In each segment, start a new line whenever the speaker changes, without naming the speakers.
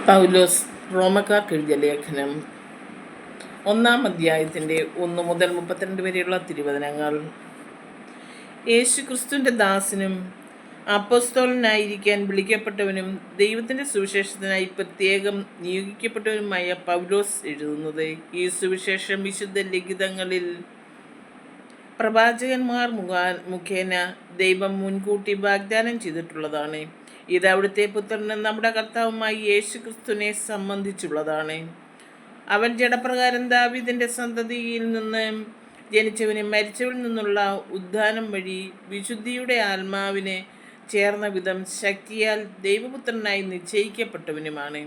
പൗലോസ് റോമക്കാർക്ക് എഴുതിയ ലേഖനം 1-ാം അധ്യായത്തിൻ്റെ 1 മുതൽ 32 വരെയുള്ള തിരുവചനങ്ങൾ. യേശു ക്രിസ്തുവിൻ്റെ ദാസനും അപ്പോസ്തലനായിരിക്കാൻ വിളിക്കപ്പെട്ടവനും ദൈവത്തിൻ്റെ സുവിശേഷത്തിനായി പ്രത്യേകം നിയോഗിക്കപ്പെട്ടവനുമായ പൗലോസ് എഴുതുന്നത്. ഈ സുവിശേഷം വിശുദ്ധ ലിഖിതങ്ങളിൽ പ്രവാചകന്മാർ മുഖേന ദൈവം മുൻകൂട്ടി വാഗ്ദാനം ചെയ്തിട്ടുള്ളതാണ്. ഇത് അവിടുത്തെ പുത്രനും നമ്മുടെ കർത്താവുമായ യേശു ക്രിസ്തുവിനെ സംബന്ധിച്ചുള്ളതാണ്. അവൻ ജഡപ്രകാരം ദാവീദിൻ്റെ സന്തതിയിൽ നിന്ന് ജനിച്ചവനും മരിച്ചവരിൽ നിന്നുള്ള ഉദ്ധാനം വഴി വിശുദ്ധിയുടെ ആത്മാവിനെ ചേർന്ന വിധം ശക്തിയാൽ ദൈവപുത്രനായി നിശ്ചയിക്കപ്പെട്ടവനുമാണ്.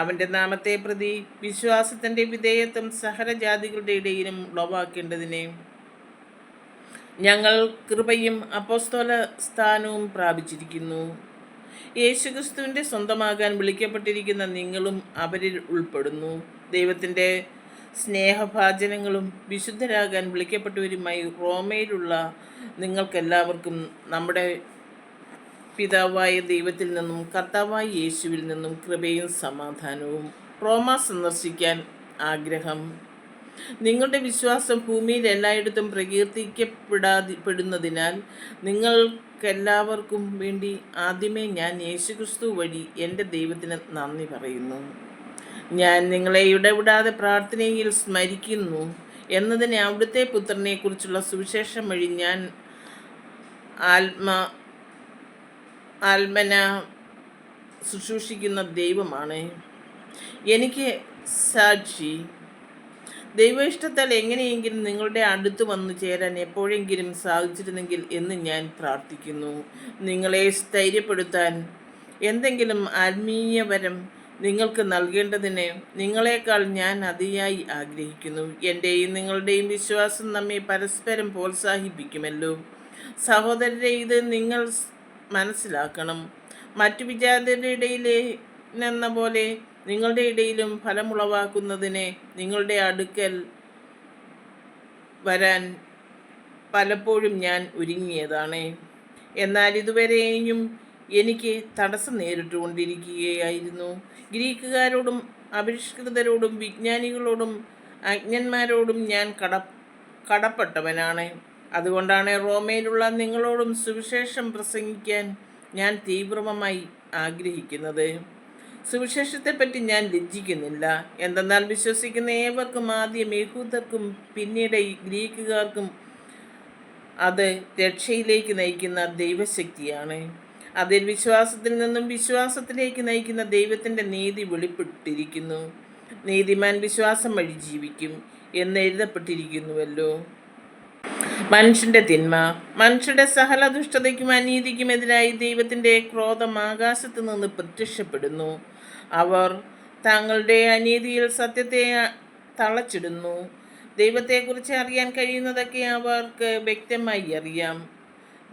അവൻ്റെ നാമത്തെ പ്രതി വിശ്വാസത്തിൻ്റെ വിധേയത്വം സഹരജാതികളുടെ ഇടയിലും ഉളവാക്കേണ്ടതിന് ഞങ്ങൾ കൃപയും അപ്പോസ്തല സ്ഥാനവും പ്രാപിച്ചിരിക്കുന്നു. യേശുക്രിസ്തുവിൻ്റെ സ്വന്തമാകാൻ വിളിക്കപ്പെട്ടിരിക്കുന്ന നിങ്ങളും അവരിൽ ഉൾപ്പെടുന്നു. ദൈവത്തിൻ്റെ സ്നേഹഭാജനങ്ങളും വിശുദ്ധരാകാൻ വിളിക്കപ്പെട്ടവരുമായി റോമയിലുള്ള നിങ്ങൾക്കെല്ലാവർക്കും നമ്മുടെ പിതാവായ ദൈവത്തിൽ നിന്നും കർത്താവായ യേശുവിൽ നിന്നും കൃപയും സമാധാനവും. റോമ സന്ദർശിക്കാൻ ആഗ്രഹം. നിങ്ങളുടെ വിശ്വാസം ഭൂമിയിൽ എല്ലായിടത്തും പ്രകീർത്തിക്കപ്പെടാതിപ്പെടുന്നതിനാൽ നിങ്ങൾക്കെല്ലാവർക്കും വേണ്ടി ആദ്യമേ ഞാൻ യേശുക്രിസ്തു വഴി എൻ്റെ ദൈവത്തിന് നന്ദി പറയുന്നു. ഞാൻ നിങ്ങളെ ഇടവിടാതെ പ്രാർത്ഥനയിൽ സ്മരിക്കുന്നു എന്നതിനെ അവിടുത്തെ പുത്രനെക്കുറിച്ചുള്ള സുവിശേഷം വഴി ഞാൻ ആത്മന ശുശ്രൂഷിക്കുന്ന ദൈവമാണ് എനിക്ക് സാക്ഷി. ദൈവ ഇഷ്ടത്താൽ എങ്ങനെയെങ്കിലും നിങ്ങളുടെ അടുത്ത് വന്നു ചേരാൻ എപ്പോഴെങ്കിലും സാധിച്ചിരുന്നെങ്കിൽ എന്ന് ഞാൻ പ്രാർത്ഥിക്കുന്നു. നിങ്ങളെ സ്ഥൈര്യപ്പെടുത്താൻ എന്തെങ്കിലും ആത്മീയപരം നിങ്ങൾക്ക് നൽകേണ്ടതിന് നിങ്ങളെക്കാൾ ഞാൻ അതിയായി ആഗ്രഹിക്കുന്നു. എൻ്റെയും നിങ്ങളുടെയും വിശ്വാസം നമ്മെ പരസ്പരം പ്രോത്സാഹിപ്പിക്കുമല്ലോ. സഹോദരരെ, ഇത് നിങ്ങൾ മനസ്സിലാക്കണം. മറ്റു വിജാതരുടെ ഇടയിലെന്ന പോലെ നിങ്ങളുടെ ഇടയിലും ഫലമുളവാക്കുന്നതിന് നിങ്ങളുടെ അടുക്കൽ വരാൻ പലപ്പോഴും ഞാൻ ഒരുങ്ങിയതാണ്. എന്നാൽ ഇതുവരെയും എനിക്ക് തടസ്സം നേരിട്ടുകൊണ്ടിരിക്കുകയായിരുന്നു. ഗ്രീക്കുകാരോടും അപരിഷ്കൃതരോടും വിജ്ഞാനികളോടും അജ്ഞന്മാരോടും ഞാൻ കടപ്പെട്ടവനാണ്. അതുകൊണ്ടാണ് റോമയിലുള്ള നിങ്ങളോടും സുവിശേഷം പ്രസംഗിക്കാൻ ഞാൻ തീവ്രമായി ആഗ്രഹിക്കുന്നത്. സുവിശേഷത്തെപ്പറ്റി ഞാൻ ലജ്ജിക്കുന്നില്ല. എന്തെന്നാൽ വിശ്വസിക്കുന്ന ഏവർക്കും, ആദ്യം യഹൂദർക്കും പിന്നീട് ഗ്രീക്കുകാർക്കും, അത് രക്ഷയിലേക്ക് നയിക്കുന്ന ദൈവശക്തിയാണ്. അതിൽ വിശ്വാസത്തിൽ നിന്നും വിശ്വാസത്തിലേക്ക് നയിക്കുന്ന ദൈവത്തിൻ്റെ നീതി വെളിപ്പെട്ടിരിക്കുന്നു. നീതിമാൻ വിശ്വാസം വഴി ജീവിക്കും എന്ന് എഴുതപ്പെട്ടിരിക്കുന്നുവല്ലോ. മനുഷ്യൻ്റെ തിന്മ, മനുഷ്യരുടെ സകല ദുഷ്ടതയ്ക്കും അനീതിക്കുമെതിരായി ദൈവത്തിൻ്റെ ക്രോധം ആകാശത്ത് നിന്ന് പ്രത്യക്ഷപ്പെടുന്നു. അവർ തങ്ങളുടെ അനീതിയിൽ സത്യത്തെ തളച്ചിടുന്നു. ദൈവത്തെക്കുറിച്ച് അറിയാൻ കഴിയുന്നതൊക്കെ അവർക്ക് വ്യക്തമായി അറിയാം.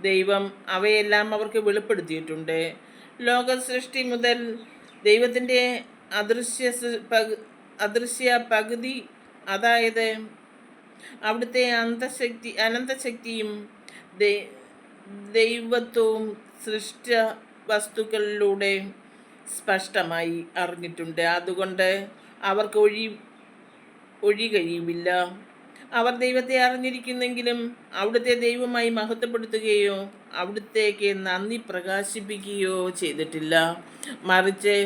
ദൈവം അവയെല്ലാം അവർക്ക് വെളിപ്പെടുത്തിയിട്ടുണ്ട്. ലോക സൃഷ്ടി മുതൽ ദൈവത്തിൻ്റെ അദൃശ്യ പകുതി, അതായത് അവിടുത്തെ അനന്തശക്തിയും ദൈവത്വവും സൃഷ്ട വസ്തുക്കളിലൂടെ സ്പഷ്ടമായി അറിഞ്ഞിട്ടുണ്ട്. അതുകൊണ്ട് അവർക്ക് ഒഴി കഴിയുമില്ല. അവർ ദൈവത്തെ അറിഞ്ഞിരിക്കുന്നെങ്കിലും അവിടുത്തെ ദൈവമായി മഹത്വപ്പെടുത്തുകയോ അവിടുത്തേക്ക് നന്ദി പ്രകാശിപ്പിക്കുകയോ ചെയ്തിട്ടില്ല. മറിച്ച്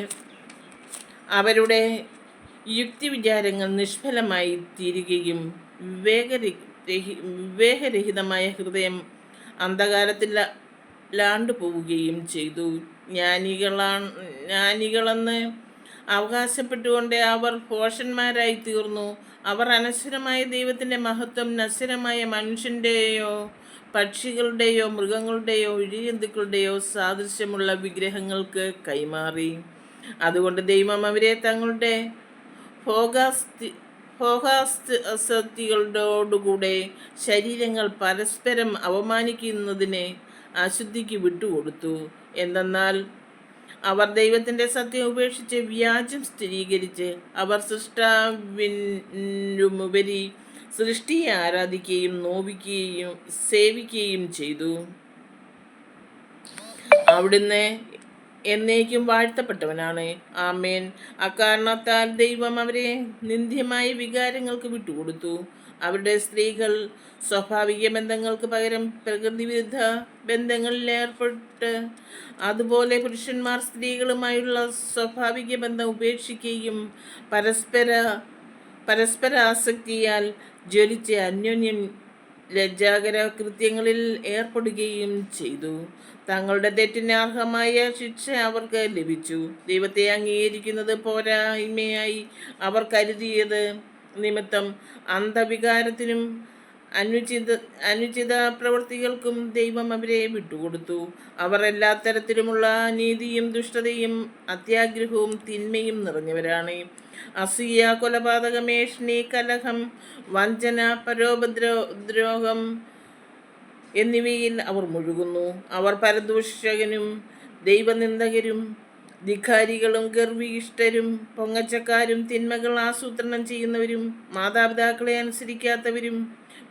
അവരുടെ യുക്തിവിചാരങ്ങൾ നിഷ്ഫലമായി തീരുകയും വിവേകരഹിതമായ ഹൃദയം അന്ധകാരത്തിൽ ലാണ്ടുപോവുകയും ചെയ്തു. ജ്ഞാനികളെന്ന് അവകാശപ്പെട്ടുകൊണ്ട് അവർ ഭോഷന്മാരായി തീർന്നു. അവർ അനശ്വരമായ ദൈവത്തിൻ്റെ മഹത്വം നശ്വരമായ മനുഷ്യൻ്റെയോ പക്ഷികളുടെയോ മൃഗങ്ങളുടെയോ ഇഴജന്തുക്കളുടെയോ സാദൃശ്യമുള്ള വിഗ്രഹങ്ങൾക്ക് കൈമാറി. അതുകൊണ്ട് ദൈവം അവരെ തങ്ങളുടെ ഭോഗാസക്തികളോടുകൂടെ ശരീരങ്ങൾ പരസ്പരം അവമാനിക്കുന്നതിന് അശുദ്ധിക്ക് വിട്ടുകൊടുത്തു. എന്തെന്നാൽ അവർ ദൈവത്തിൻ്റെ സത്യം ഉപേക്ഷിച്ച് വ്യാജം സ്ഥിരീകരിച്ച് അവർ സൃഷ്ടാവിനുപരി സൃഷ്ടിയെ ആരാധിക്കുകയും സേവിക്കുകയും ചെയ്തു. അവിടുന്ന് എന്നേക്കും വാഴ്ത്തപ്പെട്ടവനാണ്. ആമേൻ. അക്കാരണത്താൽ ദൈവം അവരെ നിന്ദ്യമായ വികാരങ്ങൾക്ക് വിട്ടുകൊടുത്തു. അവരുടെ സ്ത്രീകൾ സ്വാഭാവിക ബന്ധങ്ങൾക്ക് പകരം പ്രകൃതിവിരുദ്ധ ബന്ധങ്ങളിൽ ഏർപ്പെട്ട്, അതുപോലെ പുരുഷന്മാർ സ്ത്രീകളുമായുള്ള സ്വാഭാവിക ബന്ധം ഉപേക്ഷിക്കുകയും പരസ്പര ആസക്തിയാൽ ജ്വലിച്ച അന്യോന്യം ലജ്ജാകര കൃത്യങ്ങളിൽ ഏർപ്പെടുകയും ചെയ്തു. തങ്ങളുടെ തെറ്റിന് അർഹമായ ശിക്ഷ അവർക്ക് ലഭിച്ചു. ദൈവത്തെ അംഗീകരിക്കുന്നത് പോരായ്മയായി അവർ കരുതിയത് നിമിത്തം അന്ധവികാരത്തിനും അനുചിത പ്രവൃത്തികൾക്കും ദൈവം അവരെ വിട്ടുകൊടുത്തു. അവർ എല്ലാ തരത്തിലുമുള്ള അനീതിയും ദുഷ്ടതയും അത്യാഗ്രഹവും തിന്മയും നിറഞ്ഞവരാണ്. അസൂയ, കൊലപാതകം, ഏഷണി, കലഹം, വഞ്ചന, പരോപദ്രോഹം എന്നിവയിൽ അവർ മുഴുകുന്നു. അവർ പരദൂഷകരും ദൈവനിന്ദകരും ധിക്കാരികളും ഗർവിഷ്ഠരും പൊങ്ങച്ചക്കാരും തിന്മകൾ ആസൂത്രണം ചെയ്യുന്നവരും മാതാപിതാക്കളെ അനുസരിക്കാത്തവരും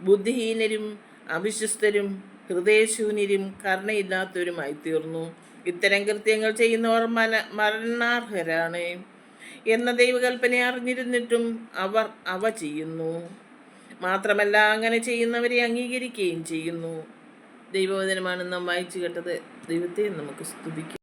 ബുദ്ധിഹീനരും അവിശ്വസ്തരും ഹൃദയശൂന്യരും കരുണയില്ലാത്തവരുമായി തീർന്നു. ഇത്തരം കൃത്യങ്ങൾ ചെയ്യുന്നവർ മരണാർഹരാണ് എന്ന ദൈവകൽപ്പന അറിഞ്ഞിരുന്നിട്ടും അവർ അവ ചെയ്യുന്നു. മാത്രമല്ല, അങ്ങനെ ചെയ്യുന്നവരെ അംഗീകരിക്കുകയും ചെയ്യുന്നു. ദൈവവചനമാണ് നാം വായിച്ചു കേട്ടത്. ദൈവത്തെ നമുക്ക് സ്തുതിക്കാം.